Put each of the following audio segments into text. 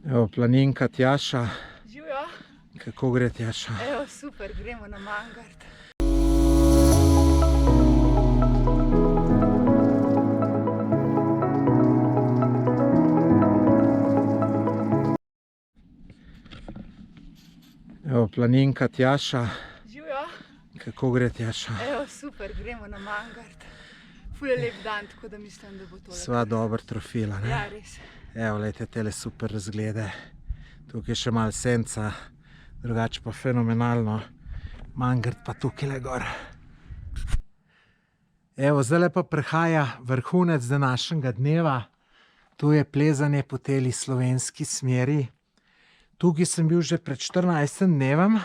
Evo, planinka Tjaša. Živjo. Kako gre, Tjaša? Evo, super, gremo na Mangart. Evo, planinka Tjaša. Živjo. Kako gre, Tjaša? Evo, super, gremo na Mangart. Ful je lep dan, tako da mislim, da bo tole. Sva dobro trofila, ne? Ja, res. Evo, lejte tele super razglede. Tukaj še malo senca, drugače pa fenomenalno. Mangart pa tukaj le gor. Evo, zdaj pa prehaja vrhunec današnjega dneva. Tu je plezanje po teli slovenski smeri. Tukaj sem bil že pred 14 dnevem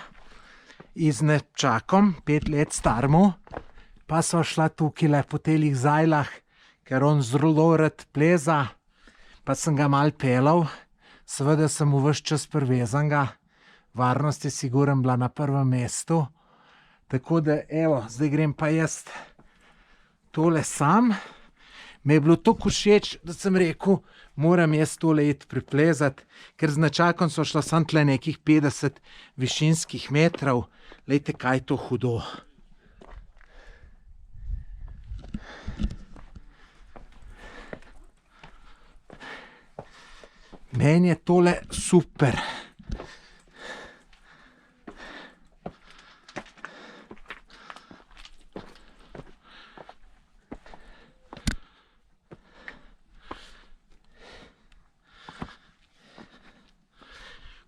z nečakom, 5 let starmu. Pa sva šla tukaj le po telih zajlah, ker on zelo rad pleza. Pa sem ga malo pelal. Seveda sem mu ves čas privezanga. Varnost je sigurno bila na prvem mestu. Tako da, evo, zdaj grem pa jaz tole sam. Me je bilo toliko všeč, da sem rekel, moram jaz tole iti priplezati, ker z nečakom so šla samo tle nekih 50 višinskih metrov. Lejte, kaj je to hudo. Meni je tole super.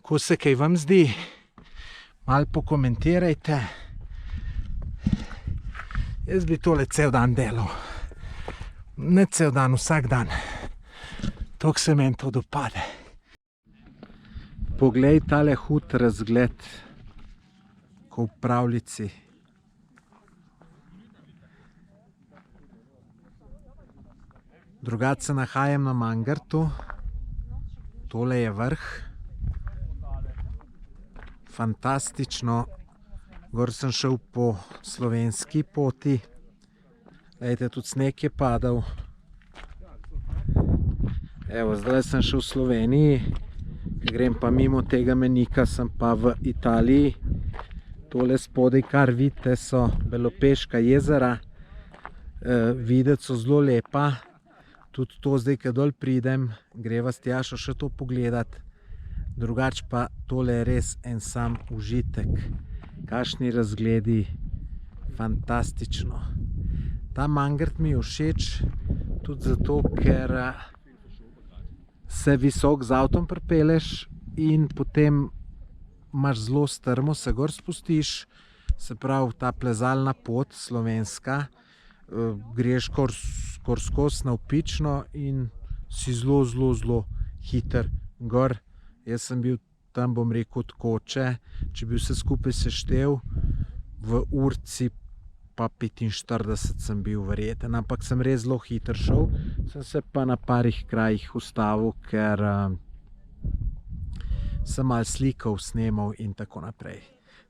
Ko se kaj vam zdi, malo pokomentirajte. Jaz bi tole cel dan delal. Ne cel dan, vsak dan. Toliko se meni to dopade. Poglej tale hud razgled, ko v pravljici. Drugače se nahajam na Mangartu. Tole je vrh. Fantastično. Gor sem šel po slovenski poti. Glejte, tudi sneg je padal. Evo, zdaj sem šel v Sloveniji, grem pa mimo tega menika, sem pa v Italiji. Tole spodaj, kar vidite, so Belopeška jezera. Videti so zelo lepa. Tudi to zdaj, ko dol pridem, greva s Tjašo še to pogledati. Drugače pa tole je res en sam užitek. Kakšni razgledi, fantastično. Ta Mangart mi je všeč tudi zato, ker se visok z avtom pripeleš in potem imaš zelo strmo, se gor spustiš, se pravi ta plezalna pot slovenska, greš skoraj skozi navpično in si zelo hiter gor. Jaz sem bil tam, bom rekel, odkoče, če bi vse skupaj seštel, v urci pa 45 sem bil verjeten, ampak sem res zelo hiter šel. Sem se pa na parih krajih ustavil, ker sem malo slikov snemal in tako naprej.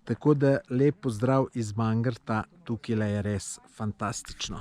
Tako da lep pozdrav iz Mangarta, tukaj je res fantastično.